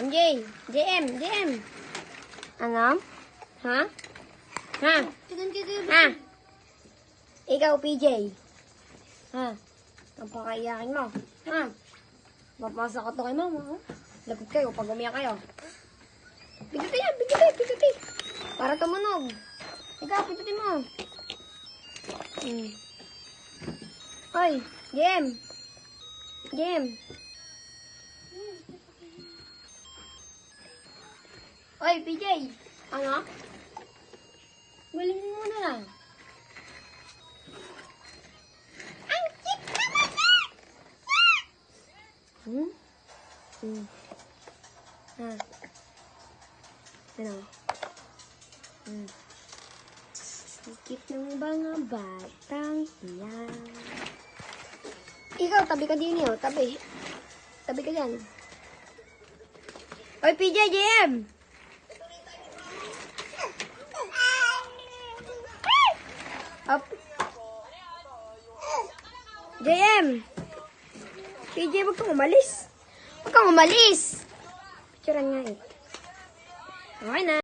MJ, JM. Ano? Ha? Ha? Ha? Ikaw, PJ. Ha? Ang pakaiyakin mo. Ha? Mapasa ka to kay mama. Ha? Lagot kayo pag umiyak kayo. Pitutin yan, pitutin. Para tumunog. Ikaw, pitutin mo. Oy, Jem. Oy, PJ. Ano? Galing mo na lang. Ang cute naman na! Ha? Ano? Ang cute ng mga batang yan. Ikaw, tabi ka din yun. Tabi ka dyan. Oy, PJ, JM! Up. JM! PJ, wag kang umalis. Picturean nga eh. Okay na.